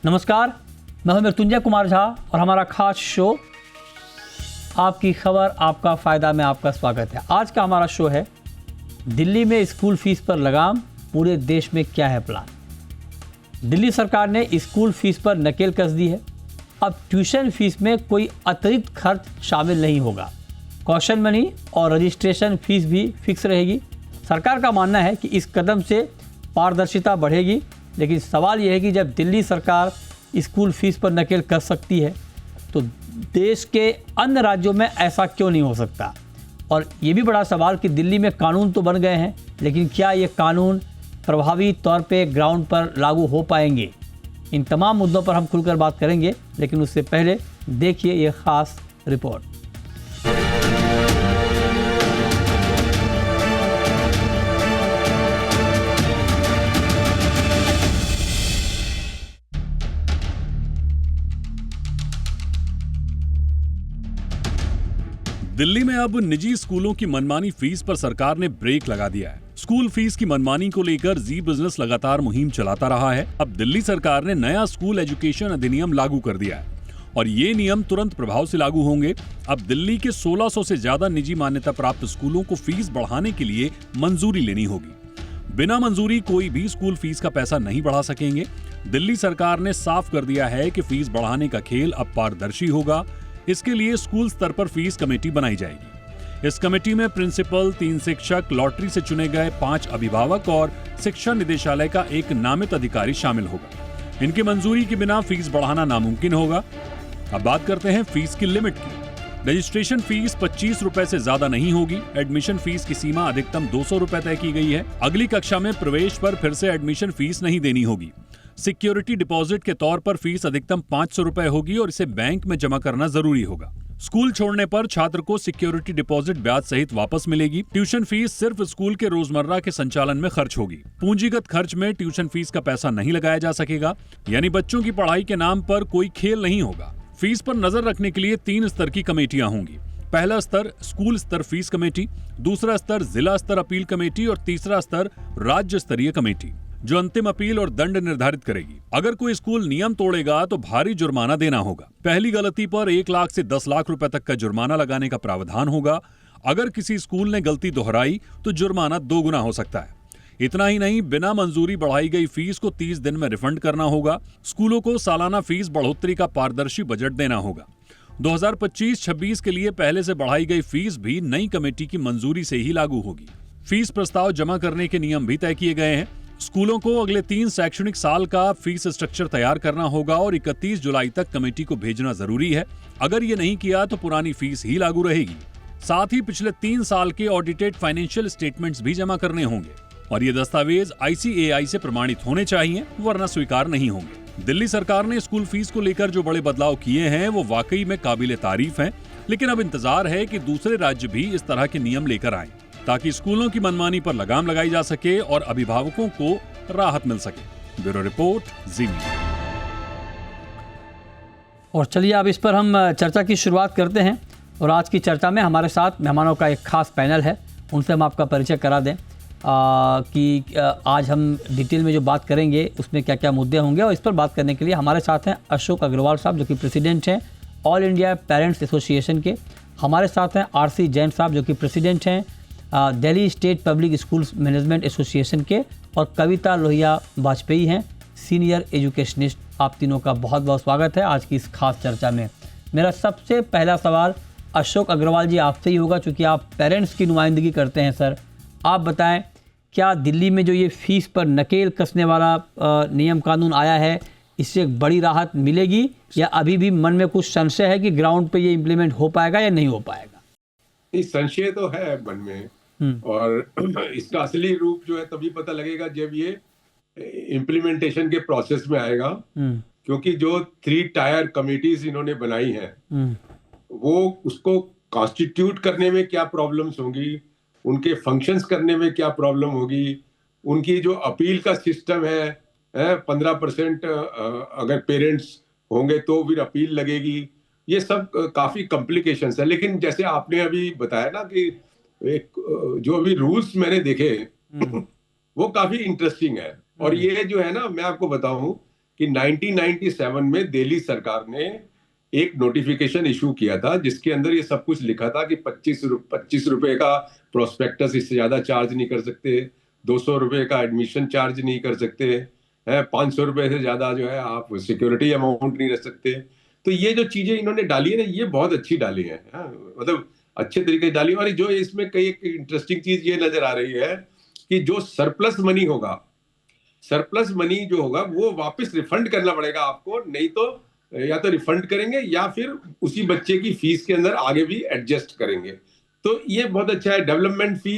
नमस्कार, मैं हूं मृत्युंजय कुमार झा और हमारा खास शो आपकी खबर आपका फ़ायदा में आपका स्वागत है। आज का हमारा शो है दिल्ली में स्कूल फीस पर लगाम, पूरे देश में क्या है प्लान। दिल्ली सरकार ने स्कूल फीस पर नकेल कस दी है। अब ट्यूशन फीस में कोई अतिरिक्त खर्च शामिल नहीं होगा। कॉशन मनी और रजिस्ट्रेशन फीस भी फिक्स रहेगी। सरकार का मानना है कि इस कदम से पारदर्शिता बढ़ेगी, लेकिन सवाल यह है कि जब दिल्ली सरकार स्कूल फीस पर नकेल कस सकती है तो देश के अन्य राज्यों में ऐसा क्यों नहीं हो सकता। और ये भी बड़ा सवाल कि दिल्ली में कानून तो बन गए हैं, लेकिन क्या ये कानून प्रभावी तौर पे ग्राउंड पर लागू हो पाएंगे। इन तमाम मुद्दों पर हम खुलकर बात करेंगे, लेकिन उससे पहले देखिए ये खास रिपोर्ट। दिल्ली में अब निजी स्कूलों की मनमानी फीस पर सरकार ने ब्रेक लगा दिया है। स्कूल फीस की मनमानी को लेकर जी बिजनेस लगातार मुहिम चलाता रहा है। अब दिल्ली सरकार ने नया स्कूल एजुकेशन अधिनियम लागू कर दिया है और ये नियम तुरंत प्रभाव से लागू होंगे। अब दिल्ली के 1600 से ज्यादा निजी मान्यता प्राप्त स्कूलों को फीस बढ़ाने के लिए मंजूरी लेनी होगी। बिना मंजूरी कोई भी स्कूल फीस का पैसा नहीं बढ़ा सकेंगे। दिल्ली सरकार ने साफ कर दिया है कि फीस बढ़ाने का खेल अब पारदर्शी होगा। इसके लिए स्कूल स्तर पर फीस कमेटी बनाई जाएगी। इस कमेटी में प्रिंसिपल, 3 शिक्षक, लॉटरी से चुने गए 5 अभिभावक और शिक्षा निदेशालय का एक नामित अधिकारी शामिल होगा। इनकी मंजूरी के बिना फीस बढ़ाना नामुमकिन होगा। अब बात करते हैं फीस की लिमिट की। रजिस्ट्रेशन फीस 25 रुपए से ज्यादा नहीं होगी। एडमिशन फीस की सीमा अधिकतम 200 रुपए तय की गई है। अगली कक्षा में प्रवेश पर फिर से एडमिशन फीस नहीं देनी होगी। सिक्योरिटी डिपॉजिट के तौर पर फीस अधिकतम 500 रुपए होगी और इसे बैंक में जमा करना जरूरी होगा। स्कूल छोड़ने पर छात्र को सिक्योरिटी डिपॉजिट ब्याज सहित वापस मिलेगी। ट्यूशन फीस सिर्फ स्कूल के रोजमर्रा के संचालन में खर्च होगी। पूंजीगत खर्च में ट्यूशन फीस का पैसा नहीं लगाया जा सकेगा, यानी बच्चों की पढ़ाई के नाम पर कोई खेल नहीं होगा। फीस पर नजर रखने के लिए 3 स्तर की कमेटियां होंगी। पहला स्तर स्कूल स्तर फीस कमेटी, दूसरा स्तर जिला स्तर अपील कमेटी और तीसरा स्तर राज्य स्तरीय कमेटी, जो अंतिम अपील और दंड निर्धारित करेगी। अगर कोई स्कूल नियम तोड़ेगा तो भारी जुर्माना देना होगा। पहली गलती पर 1 लाख से 10 लाख रुपए तक का जुर्माना लगाने का प्रावधान होगा। अगर किसी स्कूल ने गलती दोहराई तो जुर्माना 2 गुना हो सकता है। इतना ही नहीं, बिना मंजूरी बढ़ाई गई फीस को 30 दिन में रिफंड करना होगा। स्कूलों को सालाना फीस बढ़ोतरी का पारदर्शी बजट देना होगा। 2025-26 के लिए पहले से बढ़ाई गई फीस भी नई कमेटी की मंजूरी से ही लागू होगी। फीस प्रस्ताव जमा करने के नियम भी तय किए गए हैं। स्कूलों को अगले 3 शैक्षणिक साल का फीस स्ट्रक्चर तैयार करना होगा और 31 जुलाई तक कमेटी को भेजना जरूरी है। अगर ये नहीं किया तो पुरानी फीस ही लागू रहेगी। साथ ही पिछले 3 साल के ऑडिटेड फाइनेंशियल स्टेटमेंट्स भी जमा करने होंगे और ये दस्तावेज ICAI से प्रमाणित होने चाहिए, वरना स्वीकार नहीं होंगे। दिल्ली सरकार ने स्कूल फीस को लेकर जो बड़े बदलाव किए हैं वो वाकई में काबिले तारीफ हैं, लेकिन अब इंतजार है कि दूसरे राज्य भी इस तरह के नियम लेकर आएं, ताकि स्कूलों की मनमानी पर लगाम लगाई जा सके और अभिभावकों को राहत मिल सके। ब्यूरो रिपोर्ट, जी मीडिया। और चलिए अब इस पर हम चर्चा की शुरुआत करते हैं। और आज की चर्चा में हमारे साथ मेहमानों का एक खास पैनल है, उनसे हम आपका परिचय करा दें कि आज हम डिटेल में जो बात करेंगे उसमें क्या क्या मुद्दे होंगे। और इस पर बात करने के लिए हमारे साथ हैं अशोक अग्रवाल साहब, जो कि प्रेसिडेंट हैं ऑल इंडिया पेरेंट्स एसोसिएशन के। हमारे साथ हैं RC जैन साहब, जो कि प्रेसिडेंट हैं Delhi state public schools management association के। और कविता लोहिया वाजपेयी हैं, सीनियर एजुकेशनिस्ट। आप तीनों का बहुत बहुत स्वागत है आज की इस खास चर्चा में। मेरा सबसे पहला सवाल अशोक अग्रवाल जी आपसे ही होगा, चूँकि आप पेरेंट्स की नुमाइंदगी करते हैं। सर, आप बताएं, क्या दिल्ली में जो ये फीस पर नकेल कसने वाला नियम कानून आया है, इससे एक बड़ी राहत मिलेगी या अभी भी मन में कुछ संशय है कि ग्राउंड पे ये इम्प्लीमेंट हो पाएगा या नहीं हो पाएगा? इस संशय तो है मन में, और इसका असली रूप जो है तभी पता लगेगा जब ये इम्प्लीमेंटेशन के प्रोसेस में आएगा। क्योंकि जो 3 टायर कमेटीज इन्होंने बनाई हैं, वो उसको कॉन्स्टिट्यूट करने में क्या प्रॉब्लम्स होंगी, उनके फंक्शंस करने में क्या प्रॉब्लम होगी, उनकी जो अपील का सिस्टम है 15% अगर पेरेंट्स होंगे तो फिर अपील लगेगी, ये सब काफी कॉम्प्लिकेशंस है। लेकिन जैसे आपने अभी बताया ना कि एक जो अभी रूल्स मैंने देखे वो काफी इंटरेस्टिंग है। और ये जो है ना, मैं आपको बताऊं कि 1997 में दिल्ली सरकार ने एक नोटिफिकेशन इशू किया था जिसके अंदर ये सब कुछ लिखा था कि 25 रुपए का प्रोस्पेक्टस, इससे ज्यादा चार्ज नहीं कर सकते, 200 रुपए का एडमिशन चार्ज नहीं कर सकते है, 500 रुपए से ज्यादा जो है आप सिक्योरिटी अमाउंट नहीं रख सकते। तो ये जो चीजें इन्होंने डाली है ना, ये बहुत अच्छी डाली है, मतलब अच्छे तरीके से डाली। और जो इसमें कई एक इंटरेस्टिंग चीज ये नजर आ रही है कि जो सरप्लस मनी होगा, सरप्लस मनी जो होगा वो वापस रिफंड करना पड़ेगा आपको, नहीं तो या तो रिफंड करेंगे या फिर उसी बच्चे की फीस के अंदर आगे भी एडजस्ट करेंगे। तो ये बहुत अच्छा है। डेवलपमेंट फी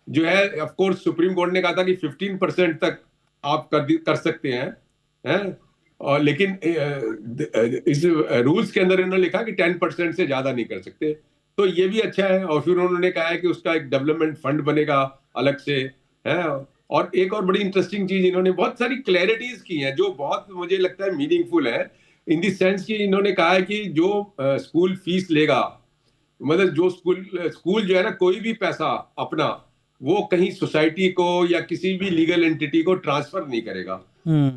जो है, ऑफ कोर्स सुप्रीम कोर्ट ने कहा था कि 15% तक आप कर सकते हैं, और लेकिन इस रूल्स के अंदर इन्होंने लिखा कि 10% से ज्यादा नहीं कर सकते। तो ये भी अच्छा है। और फिर उन्होंने कहा है कि उसका एक डेवलपमेंट फंड बनेगा अलग से, है। और एक और बड़ी इंटरेस्टिंग चीज, इन्होंने बहुत सारी क्लैरिटीज की हैं जो बहुत मुझे लगता है मीनिंगफुल है, इन दी सेंस कि इन्होंने कहा है कि जो स्कूल फीस लेगा, मतलब जो स्कूल जो है ना, कोई भी पैसा अपना वो कहीं सोसाइटी को या किसी भी लीगल एंटिटी को ट्रांसफर नहीं करेगा।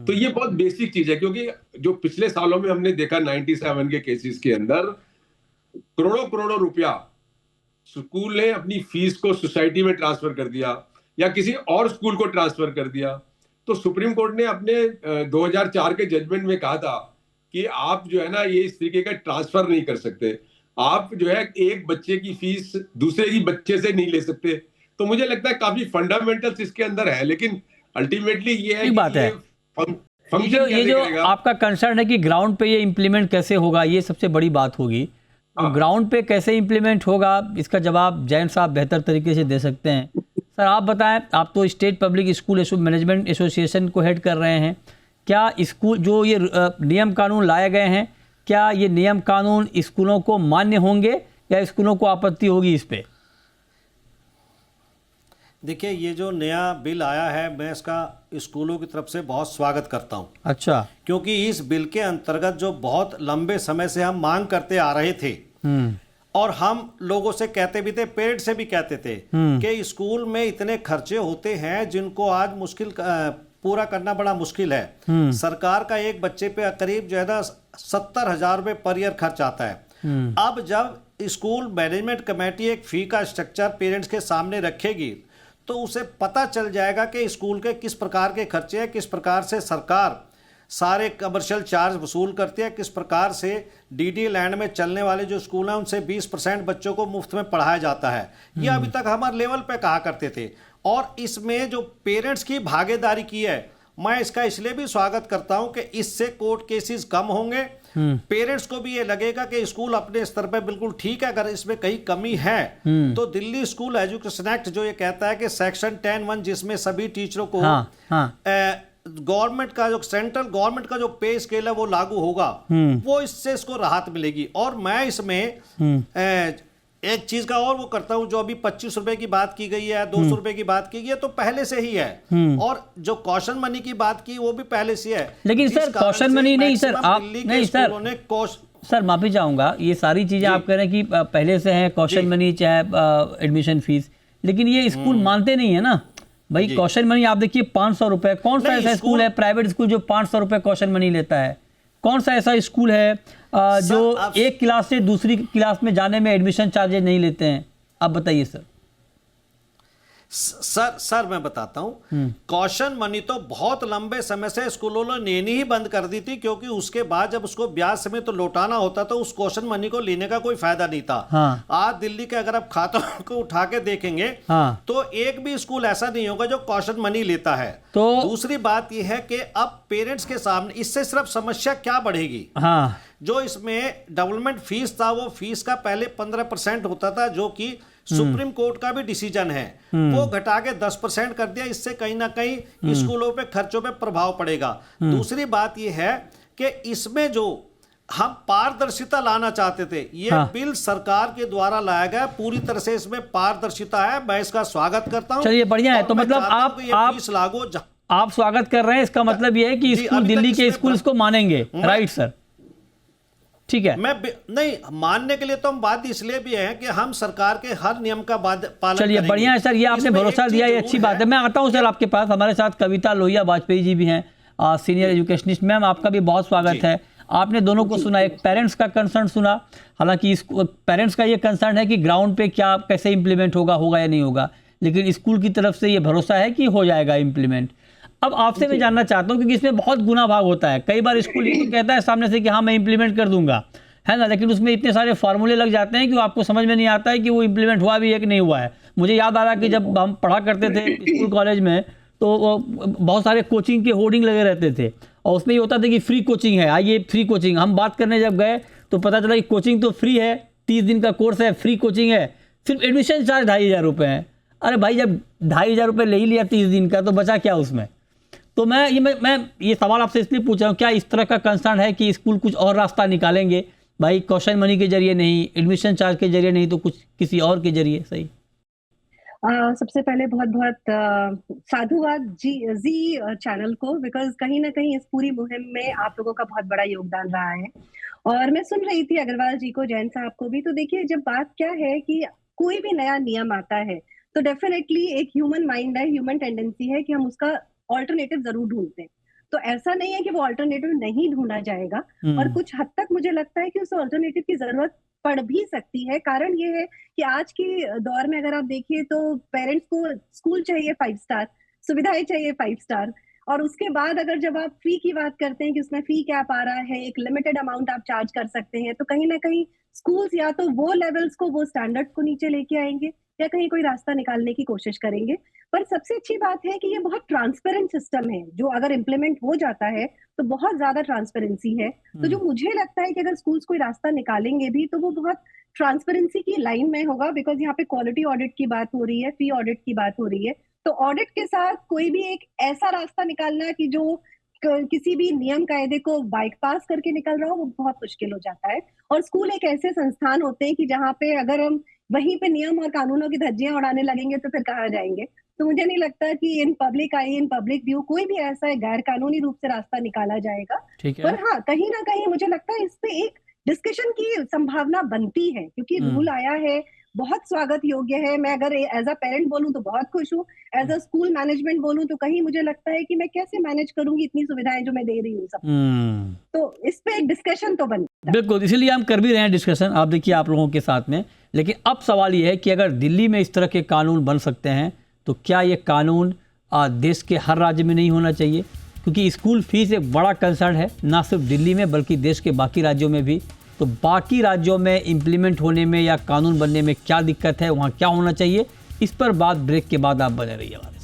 तो ये बहुत बेसिक चीज है, क्योंकि जो पिछले सालों में हमने देखा 97 के केसेस के अंदर करोड़ों करोड़ों रुपया स्कूल ने अपनी फीस को सोसाइटी में ट्रांसफर कर दिया या किसी और स्कूल को ट्रांसफर कर दिया। तो सुप्रीम कोर्ट ने अपने 2004 के जजमेंट में कहा था कि आप जो है ना, ये इस तरीके का ट्रांसफर नहीं कर सकते, आप जो है एक बच्चे की फीस दूसरे की बच्चे से नहीं ले सकते। तो मुझे लगता है काफी फंडामेंटल्स इसके अंदर है, लेकिन अल्टीमेटली ये है बात है ये जो आपका कंसर्न है कि ग्राउंड पे ये इम्प्लीमेंट कैसे होगा, ये सबसे बड़ी बात होगी। तो ग्राउंड पे कैसे इम्प्लीमेंट होगा, इसका जवाब जैन साहब बेहतर तरीके से दे सकते हैं। सर आप बताएं, आप तो state public school management association को हेड कर रहे हैं, क्या स्कूल जो ये नियम कानून लाए गए हैं, क्या ये नियम कानून स्कूलों को मान्य होंगे या स्कूलों को आपत्ति होगी इस पे? देखिए, ये जो नया बिल आया है, मैं इसका स्कूलों की तरफ से बहुत स्वागत करता हूँ। अच्छा। क्योंकि इस बिल के अंतर्गत जो बहुत लंबे समय से हम मांग करते आ रहे थे और हम लोगों से कहते भी थे, पेरेंट्स से भी कहते थे कि स्कूल में इतने खर्चे होते हैं जिनको आज पूरा करना बड़ा मुश्किल है। सरकार का एक बच्चे पे करीब जो है ना 70,000 रुपये पर ईयर खर्च आता है। अब जब स्कूल मैनेजमेंट कमेटी एक फी का स्ट्रक्चर पेरेंट्स के सामने रखेगी तो उसे पता चल जाएगा कि स्कूल के किस प्रकार के खर्चे हैं, किस प्रकार से सरकार सारे कमर्शियल चार्ज वसूल करती है, किस प्रकार से डीडी लैंड में चलने वाले जो स्कूल हैं उनसे 20% बच्चों को मुफ्त में पढ़ाया जाता है। ये अभी तक हमारे लेवल पे कहा करते थे। और इसमें जो पेरेंट्स की भागीदारी की है, मैं इसका इसलिए भी स्वागत करता हूं कि इससे कोर्ट केसेस कम होंगे। पेरेंट्स को भी ये लगेगा कि स्कूल अपने स्तर पे बिल्कुल ठीक है। अगर इसमें कहीं कमी है तो दिल्ली स्कूल एजुकेशन एक्ट जो ये कहता है कि सेक्शन 10(1) जिसमें सभी टीचरों को गवर्नमेंट का जो सेंट्रल गवर्नमेंट का जो पे स्केल है वो लागू होगा, वो इससे इसको राहत मिलेगी। और मैं इसमें एक चीज का और वो करता हूं, जो अभी 25 रुपए की बात की गई है, 200 रुपए की बात की गई है, तो पहले से ही है। और जो कॉशन मनी की बात की वो भी पहले से है। लेकिन सर कॉशन मनी नहीं सर, आप नहीं सर माफी चाहूंगा, ये सारी चीजें आप कह रहे हैं कि पहले से है कॉशन मनी चाहे एडमिशन फीस, लेकिन ये स्कूल मानते नहीं है ना भाई। कॉशन मनी आप देखिए 500 रुपए, कौन सा ऐसा स्कूल है प्राइवेट स्कूल जो 500 रुपए कॉशन मनी लेता है? कौन सा ऐसा स्कूल है जो एक क्लास से दूसरी क्लास में जाने में एडमिशन चार्जेस नहीं लेते हैं? आप बताइए सर। सर मैं बताता हूं, कॉशन मनी तो बहुत लंबे समय से स्कूलों ने लेनी ही बंद कर दी थी, क्योंकि उसके बाद जब उसको ब्याज समेत तो लौटाना होता तो उस कॉशन मनी को लेने का कोई फायदा नहीं था। हाँ। आज दिल्ली के अगर आप खातों को उठा के देखेंगे तो एक भी स्कूल ऐसा नहीं होगा जो कॉशन मनी लेता है। तो दूसरी बात यह है कि अब पेरेंट्स के सामने इससे सिर्फ समस्या क्या बढ़ेगी। हाँ। जो इसमें डेवलपमेंट फीस था, वो फीस का पहले 15% होता था, जो कि सुप्रीम कोर्ट का भी डिसीजन है, वो घटा के 10% कर दिया। इससे कहीं ना कहीं स्कूलों पे खर्चों पे प्रभाव पड़ेगा। दूसरी बात यह है कि इसमें जो हम पारदर्शिता लाना चाहते थे, ये बिल सरकार के द्वारा लाया गया, पूरी तरह से इसमें पारदर्शिता है। मैं इसका स्वागत करता हूं। चलिए बढ़िया है। तो मतलब आप स्वागत कर रहे हैं, इसका मतलब ये है कि स्कूल दिल्ली के स्कूल इसको मानेंगे, राइट सर? ठीक है। मैं नहीं मानने के लिए तो हम बात इसलिए भी है कि हम सरकार के हर नियम का पालन। चलिए बढ़िया है सर, ये आपने भरोसा दिया, ये अच्छी बात है। मैं आता हूं सर आपके पास, हमारे साथ कविता लोहिया वाजपेयी जी भी हैं। Senior educationist. मैम आपका भी बहुत स्वागत है। आपने दोनों को सुना, एक पेरेंट्स का कंसर्न सुना, हालांकि पेरेंट्स का ये कंसर्न है कि ग्राउंड पे क्या कैसे इम्प्लीमेंट होगा या नहीं होगा, लेकिन स्कूल की तरफ से ये भरोसा है कि हो जाएगा इम्प्लीमेंट। अब आपसे मैं जानना चाहता हूँ, क्योंकि इसमें बहुत गुना भाग होता है। कई बार स्कूल ये तो कहता है सामने से कि हाँ मैं इम्प्लीमेंट कर दूंगा, है ना, लेकिन उसमें इतने सारे फार्मूले लग जाते हैं कि आपको समझ में नहीं आता है कि वो इम्प्लीमेंट हुआ भी है कि नहीं हुआ है। मुझे याद आ रहा है कि जब हम पढ़ा करते थे स्कूल कॉलेज में, तो बहुत सारे कोचिंग के होर्डिंग लगे रहते थे, और उसमें ये होता था कि फ्री कोचिंग है, आइए फ्री कोचिंग। हम बात करने जब गए तो पता चला कि कोचिंग तो फ्री है, 30 दिन का कोर्स है, फ्री कोचिंग है, सिर्फ एडमिशन चार्ज 2,500 रुपये है। अरे भाई जब 2,500 रुपये ले ही लिया 30 दिन का, तो बचा क्या उसमें। तो मैं ये सवाल आपसे इसलिए पूछ रहा हूँ, क्या इस तरह का कंसर्न है कि स्कूल कुछ और रास्ता निकालेंगे भाई, क्वेश्चन मनी के जरिए नहीं, एडमिशन चार्ज के जरिए नहीं, तो कुछ किसी और के जरिए? सही। सबसे पहले बहुत बहुत साधुवाद जी चैनल को, बिकॉज कहीं ना कहीं इस पूरी मुहिम में आप लोगों का बहुत बड़ा योगदान रहा है। और मैं सुन रही थी अग्रवाल जी को, जैन साहब को भी। तो देखिए, जब बात क्या है कि कोई भी नया नियम आता है तो डेफिनेटली एक ह्यूमन माइंड है, ह्यूमन टेंडेंसी है कि हम उसका ऑल्टरनेटिव जरूर ढूंढते हैं। तो ऐसा नहीं है कि वो ऑल्टरनेटिव नहीं ढूंढा जाएगा, और कुछ हद तक मुझे लगता है कि उस ऑल्टरनेटिव की जरूरत पड़ भी सकती है। कारण ये है कि आज के दौर में अगर आप देखिए तो पेरेंट्स को स्कूल चाहिए 5 स्टार, सुविधाएं चाहिए 5 स्टार, और उसके बाद अगर जब आप फी की बात करते हैं कि उसमें फी क्या आ रहा है, एक लिमिटेड अमाउंट आप चार्ज कर सकते हैं, तो कहीं ना कहीं स्कूल्स या तो वो लेवल्स को, वो स्टैंडर्ड्स को नीचे लेके आएंगे, या कहीं कोई रास्ता निकालने की कोशिश करेंगे। पर सबसे अच्छी बात है कि ये बहुत ट्रांसपेरेंट सिस्टम है, जो अगर इम्प्लीमेंट हो जाता है तो बहुत ज्यादा ट्रांसपेरेंसी है। तो जो मुझे लगता है कि अगर स्कूल्स कोई रास्ता निकालेंगे भी तो वो बहुत ट्रांसपेरेंसी की लाइन में होगा, बिकॉज यहाँ पे क्वालिटी ऑडिट की बात हो रही है, फी ऑडिट की बात हो रही है। तो ऑडिट के साथ कोई भी एक ऐसा रास्ता निकालना कि जो किसी भी नियम कायदे को बाईपास करके निकल रहा हो, वो बहुत मुश्किल हो जाता है। और स्कूल एक ऐसे संस्थान होते हैं कि जहाँ पे अगर हम वहीं पे नियम और कानूनों की धज्जियां उड़ाने लगेंगे तो फिर कहाँ जाएंगे। तो मुझे नहीं लगता कि in public I, in public view कोई भी ऐसा गैर कानूनी रूप से रास्ता निकाला जाएगा। ठीक है। पर हाँ, कहीं ना कहीं मुझे लगता है इस पे एक डिस्कशन की संभावना बनती है, क्योंकि रूल आया है, बहुत स्वागत योग्य है। मैं अगर एज अ पेरेंट बोलूं तो बहुत खुश हूँ, एज अ स्कूल मैनेजमेंट बोलूं तो कहीं मुझे लगता है कि मैं कैसे मैनेज करूंगी इतनी सुविधाएं जो मैं दे रही हूँ सब। तो इस पे एक डिस्कशन तो बनता है। बिल्कुल, इसीलिए हम कर भी रहे हैं डिस्कशन, आप देखिए आप लोगों के साथ में। लेकिन अब सवाल ये है कि अगर दिल्ली में इस तरह के कानून बन सकते हैं, तो क्या ये कानून देश के हर राज्य में नहीं होना चाहिए? क्योंकि स्कूल फीस एक बड़ा कंसर्न है, ना सिर्फ दिल्ली में बल्कि देश के बाकी राज्यों में भी। तो बाकी राज्यों में इम्प्लीमेंट होने में या कानून बनने में क्या दिक्कत है, वहाँ क्या होना चाहिए, इस पर बात ब्रेक के बाद आप बने रहिए हमारे साथ।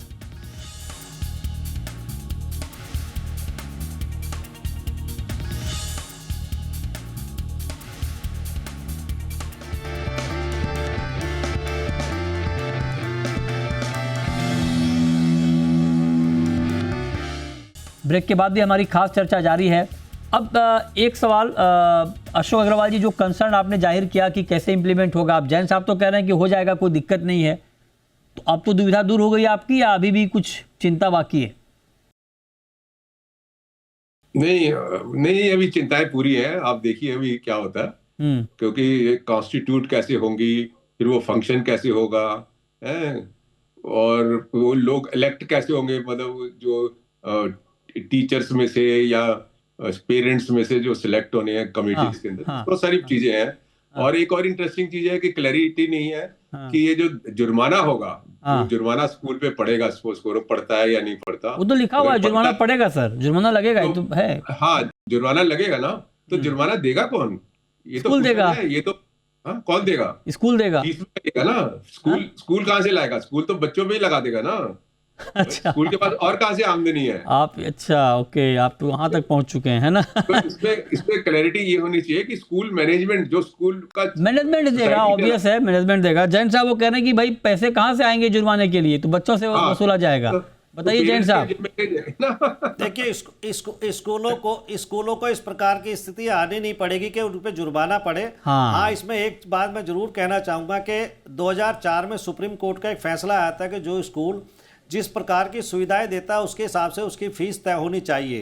ब्रेक के बाद भी हमारी खास चर्चा जारी है। अब एक सवाल, अशोक अग्रवाल जी, जो कंसर्न आपने जाहिर किया कि कैसे इंप्लीमेंट होगा, आप जैन साहब तो कह रहे हैं कि हो जाएगा, कोई दिक्कत नहीं है, तो अब तो दुविधा दूर हो गई आपकी, या अभी भी कुछ चिंता बाकी है? नहीं, अभी चिंताएं पूरी है। आप देखिए अभी क्या होता है, क्योंकि कॉन्स्टिट्यूट कैसे होंगी, फिर वो फंक्शन कैसे होगा, है, और वो लोग इलेक्ट कैसे होंगे, मतलब जो टीचर्स में से या पेरेंट्स में से जो सिलेक्ट होने हैं कमिटीज के अंदर, तो सारी चीजें हैं। और एक और इंटरेस्टिंग चीज है कि क्लैरिटी नहीं है कि ये जो जुर्माना होगा, जो जुर्माना स्कूल पे पड़ेगा, सपोज करो पड़ता है या नहीं पड़ता, वो तो लिखा हुआ है जुर्माना पड़ेगा सर, जुर्माना लगेगा, तो है। हाँ, जुर्माना लगेगा ना, तो जुर्माना देगा कौन? ये तो स्कूल देगा। ये तो हाँ, कौन देगा? स्कूल देगा। फीस में देगा ना। स्कूल कहाँ से लाएगा? स्कूल तो बच्चों में ही लगा देगा ना। अच्छा, स्कूल के पास और कहाँ से आमदनी है? आप अच्छा, ओके, आप तो वहां तक पहुंच चुके हैं ना। तो इसमें क्लैरिटी ये होनी चाहिए कि स्कूल मैनेजमेंट, जो स्कूल का मैनेजमेंट देगा, ऑब्वियस है, मैनेजमेंट देगा। जैन साहब वो कह रहे हैं कि भाई पैसे कहाँ से आएंगे जुर्माने के लिए, तो बच्चों से वसूला जाएगा। बताइए जैन साहब। देखिए, स्कूलों को इस प्रकार की स्थिति आनी नहीं पड़ेगी कि उन पे जुर्माना पड़े। हाँ, इसमें एक बात मैं जरूर कहना चाहूंगा कि 2004 में सुप्रीम कोर्ट का एक फैसला आया था कि जो स्कूल जिस प्रकार की सुविधाएं देता है उसके हिसाब से उसकी फीस तय होनी चाहिए।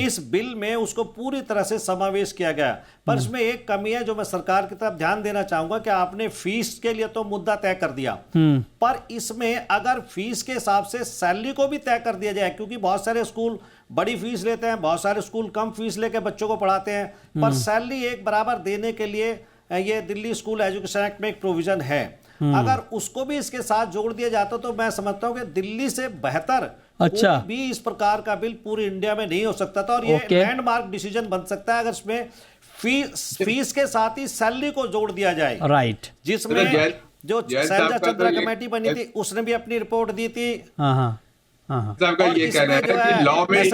इस बिल में उसको पूरी तरह से समावेश किया गया, पर इसमें एक कमी है जो मैं सरकार की तरफ ध्यान देना चाहूंगा कि आपने फीस के लिए तो मुद्दा तय कर दिया, पर इसमें अगर फीस के हिसाब से सैलरी को भी तय कर दिया जाए, क्योंकि बहुत सारे स्कूल बड़ी फीस लेते हैं, बहुत सारे स्कूल कम फीस लेके बच्चों को पढ़ाते हैं, पर सैलरी एक बराबर देने के लिए ये दिल्ली स्कूल एजुकेशन एक्ट में एक प्रोविजन है। अगर उसको भी इसके साथ जोड़ दिया जाता तो मैं समझता हूं कि दिल्ली से बेहतर अच्छा कोई भी इस प्रकार का बिल पूरी इंडिया में नहीं हो सकता था, और ये लैंडमार्क डिसीजन बन सकता है अगर इसमें फीस के साथ ही सैलरी को जोड़ दिया जाए। राइट, जिसमें जो शैलजा चंद्रा कमेटी बनी थी उसने भी अपनी रिपोर्ट दी थी। सबका ये कहना है कि लॉ में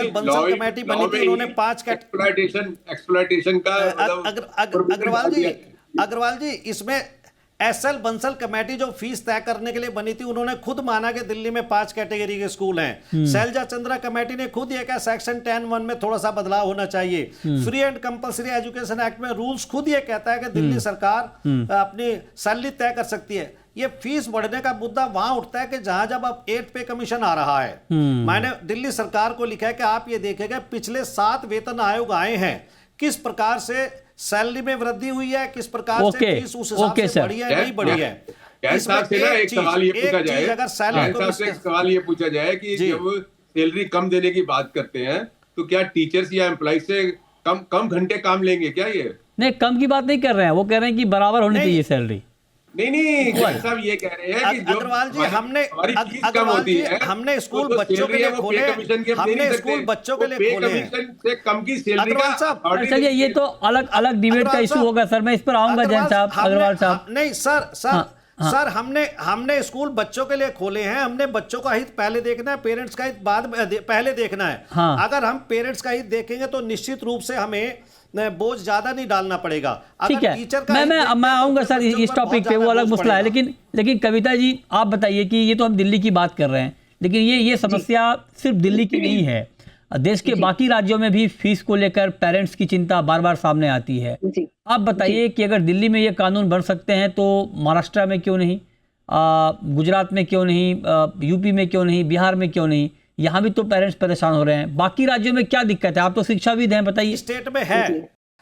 कमेटी बनी थी, उन्होंने 5 एक्सप्लॉयटेशन का अग्रवाल जी इसमें एसएल बंसल कमेटी जो फीस तय करने के लिए बनी थी, उन्होंने खुद माना कि दिल्ली में 5 कैटेगरी के स्कूल हैं। शैलजा चंद्रा कमेटी ने खुद ये कहा सेक्शन 10(1) में थोड़ा सा बदलाव होना चाहिए। Free and compulsory education act में रूल्स खुद ये कहता है कि दिल्ली सरकार अपनी सैलरी तय कर सकती है। ये फीस बढ़ने का मुद्दा वहां उठता है कि जहां जब अब 8 पे कमीशन आ रहा है, मैंने दिल्ली सरकार को लिखा है कि आप ये देखेंगे पिछले 7 वेतन आयोग आए हैं, किस प्रकार से सैलरी में वृद्धि हुई है, किस प्रकार से फीस उस हिसाब से बढ़ी है नहीं बढ़ी है। एक सवाल ये पूछा जाए, अगर सैलरी एक सवाल ये पूछा जाए कि जब सैलरी कम देने की बात करते हैं तो क्या टीचर्स या एम्प्लॉय से कम घंटे काम लेंगे क्या? ये नहीं, कम की बात नहीं कर रहे हैं, वो कह रहे हैं कि बराबर होनी चाहिए सैलरी। नहीं साहब ये कह रहे हैं कि जो अग्रवाल जी हमने स्कूल बच्चों के लिए खोले, हमने स्कूल बच्चों के लिए खोले से कम की सैलरी का। चलिए ये तो अलग अलग डिबेट का इशू होगा सर, मैं इस पर आऊंगा जैन साहब, अग्रवाल साहब। नहीं सर हमने स्कूल बच्चों के लिए खोले हैं, हमने बच्चों का हित पहले देखना है, पेरेंट्स का हित बाद में पहले देखना है। अगर हम पेरेंट्स का हित देखेंगे तो निश्चित रूप से हमें बोझ ज्यादा नहीं डालना पड़ेगा। ठीक है, मैं आऊंगा सर इस टॉपिक पे, वो अलग मसला है। लेकिन कविता जी आप बताइए कि ये तो हम दिल्ली की बात कर रहे हैं, लेकिन ये समस्या सिर्फ दिल्ली की नहीं है, देश के बाकी राज्यों में भी फीस को लेकर पेरेंट्स की चिंता बार बार सामने आती है। आप बताइए कि अगर दिल्ली में ये कानून बन सकते हैं तो महाराष्ट्र में क्यों नहीं, गुजरात में क्यों नहीं, यूपी में क्यों नहीं, बिहार में क्यों नहीं? यहाँ भी तो पेरेंट्स परेशान हो रहे हैं। बाकी राज्यों में क्या दिक्कत है? आप तो शिक्षाविद हैं, बताइए। स्टेट में है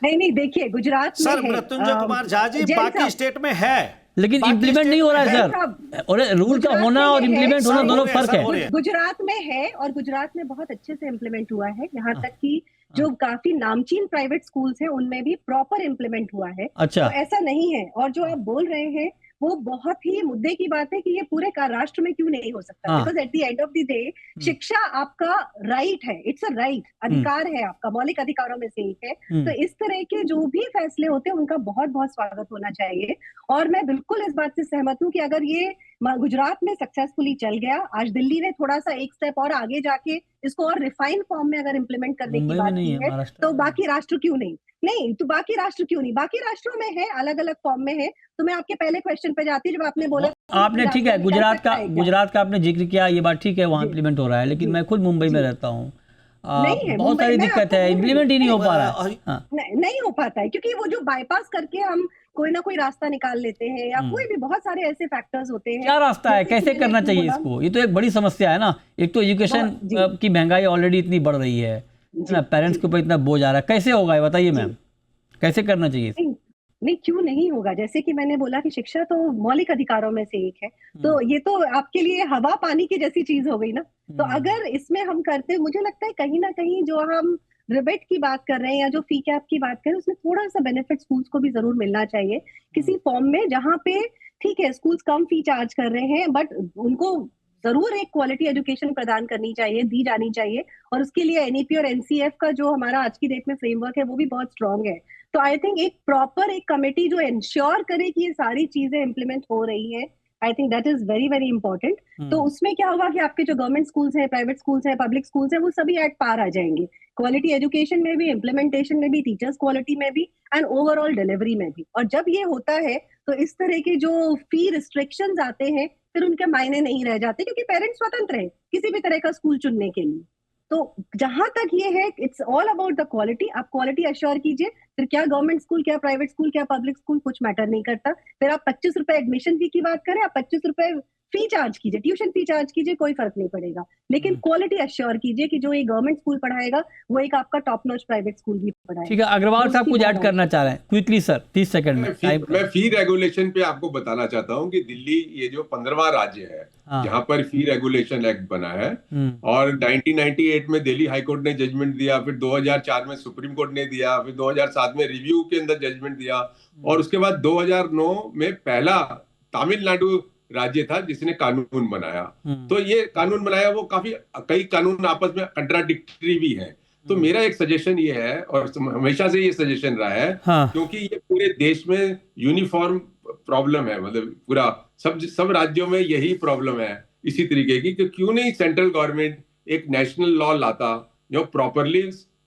नहीं देखिए गुजरात में सर मृत्युंजय कुमार झा जी, बाकी स्टेट में है लेकिन इम्प्लीमेंट नहीं हो रहा है सर, और रूल का होना और इम्प्लीमेंट होना दोनों फर्क है। गुजरात में है और गुजरात में बहुत अच्छे से इम्प्लीमेंट हुआ है, यहाँ तक कि जो काफी नामचीन प्राइवेट स्कूल्स हैं उनमें भी प्रॉपर इम्प्लीमेंट हुआ है। अच्छा, तो ऐसा नहीं है। और जो आप बोल रहे हैं वो बहुत ही मुद्दे की बात है कि ये पूरे राष्ट्र में क्यों नहीं हो सकता, because at the end of the day शिक्षा आपका राइट है, इट्स अ राइट, अधिकार है आपका, मौलिक अधिकारों में से एक है। तो इस तरह के जो भी फैसले होते हैं उनका बहुत बहुत स्वागत होना चाहिए। और मैं बिल्कुल इस बात से सहमत हूँ कि अगर ये गुजरात में सक्सेसफुली चल गया, आज दिल्ली ने थोड़ा सा एक स्टेप और आगे जाके इसको और रिफाइंड फॉर्म में अगर इम्प्लीमेंट करने की बात की है तो बाकी राष्ट्र क्यों नहीं, तो बाकी राष्ट्र क्यों नहीं, बाकी राष्ट्रों में है, अलग अलग फॉर्म में है। तो मैं आपके पहले क्वेश्चन पे जाती जब आपने बोला, आपने ठीक है गुजरात का आपने जिक्र किया, ये बात ठीक है, वहाँ इम्प्लीमेंट हो रहा है, लेकिन मैं खुद मुंबई में रहता हूँ, बहुत सारी दिक्कत है, इम्प्लीमेंट ही नहीं हो पा रहा है। नहीं हो पाता है क्योंकि वो जो बाईपास करके हम कोई ना कोई रास्ता निकाल लेते हैं या कोई भी बहुत सारे ऐसे फैक्टर्स होते हैं। क्या रास्ता है, कैसे करना चाहिए इसको? ये तो एक बड़ी समस्या है ना। एक तो एजुकेशन की महंगाई ऑलरेडी इतनी बढ़ रही है ना, पेरेंट्स के ऊपर इतना बोझ आ रहा है, कैसे होगा ये बताइए मैम, कैसे करना चाहिए? नहीं क्यों नहीं होगा, जैसे कि मैंने बोला कि शिक्षा तो मौलिक अधिकारों में से एक है, तो ये तो आपके लिए हवा पानी की जैसी चीज हो गई ना। तो अगर इसमें हम करते, मुझे लगता है कहीं ना कहीं जो हम रिबेट की बात कर रहे हैं या जो फी कैप की बात कर रहे हैं उसमें थोड़ा सा बेनिफिट स्कूल्स को भी जरूर मिलना चाहिए किसी फॉर्म में, जहाँ पे ठीक है स्कूल्स कम फी चार्ज कर रहे हैं बट उनको जरूर एक क्वालिटी एजुकेशन प्रदान करनी चाहिए, दी जानी चाहिए। और उसके लिए एनईपी और एनसीएफ का जो हमारा आज की डेट में फ्रेमवर्क है वो भी बहुत स्ट्रांग है। तो आई थिंक एक प्रॉपर एक कमेटी जो इंश्योर करे कि ये सारी चीजें इंप्लीमेंट हो रही है, I think that is very very important. तो उसमें क्या होगा कि आपके जो गवर्नमेंट स्कूल्स हैं, प्राइवेट स्कूल्स हैं, पब्लिक स्कूल्स हैं, वो सभी एट पार आ जाएंगे, क्वालिटी एजुकेशन में भी, इम्प्लीमेंटेशन में भी, टीचर्स क्वालिटी में भी एंड ओवरऑल डिलीवरी में भी। और जब ये होता है तो इस तरह के जो फी रिस्ट्रिक्शंस आते हैं फिर उनके मायने नहीं रह जाते, क्योंकि पेरेंट्स स्वतंत्र है किसी भी तरह का स्कूल चुनने के लिए। तो जहां तक ये है it's all about the quality, आप क्वालिटी अश्योर कीजिए, फिर क्या गवर्नमेंट स्कूल, क्या प्राइवेट स्कूल, क्या पब्लिक स्कूल, कुछ मैटर नहीं करता। फिर आप 25 रुपए एडमिशन फी की बात करें, आप 25 रुपए फी चार्ज कीजिए, ट्यूशन फी चार्ज कीजिए, कोई फर्क नहीं पड़ेगा, लेकिन क्वालिटी अश्योर कीजिए कि जो एक गवर्नमेंट स्कूल पढ़ाएगा वो एक आपका टॉप नॉच प्राइवेट स्कूल भी पढ़ाएगा। ठीक है, अग्रवाल साहब कुछ ऐड करना चाह रहे हैं क्विकली सर, 30 सेकंड में टाइम। मैं फी रेगुलेशन पे आपको बताना चाहता हूँ कि दिल्ली ये जो 15वां राज्य है जहां पर फी रेगुलेशन एक्ट बना है, और 1998 में दिल्ली हाई कोर्ट ने जजमेंट दिया, फिर 2004 में सुप्रीम कोर्ट ने दिया, फिर 2007 में रिव्यू के अंदर जजमेंट दिया, और उसके बाद 2009 में पहला तमिलनाडु राज्य था जिसने कानून बनाया। तो ये कानून बनाया, वो कई कानून आपस में कंट्राडिक्टरी भी हैं। तो मेरा एक सजेशन ये है, और हमेशा से ये सजेशन रहा है, क्योंकि ये पूरे देश में यूनिफॉर्म प्रॉब्लम है, मतलब पूरा सब राज्यों में यही प्रॉब्लम है इसी तरीके की, कि क्यों नहीं सेंट्रल गवर्नमेंट एक नेशनल लॉ लाता जो प्रॉपरली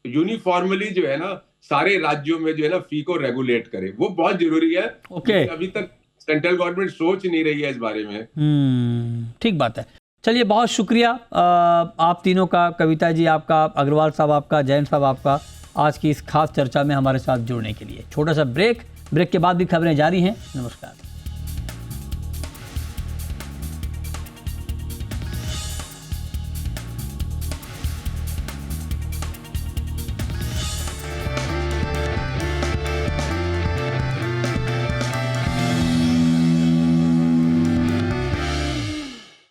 यूनिफॉर्मली जो है ना सारे राज्यों में जो है ना फी को रेगुलेट करे। वो बहुत जरूरी है। ओके, अभी तक सेंट्रल गवर्नमेंट सोच नहीं रही है इस बारे में। ठीक बात है। चलिए, बहुत शुक्रिया आप तीनों का, कविता जी आपका, अग्रवाल साहब आपका, जैन साहब आपका, आज की इस खास चर्चा में हमारे साथ जुड़ने के लिए। छोटा सा ब्रेक के बाद भी खबरें जारी हैं। नमस्कार।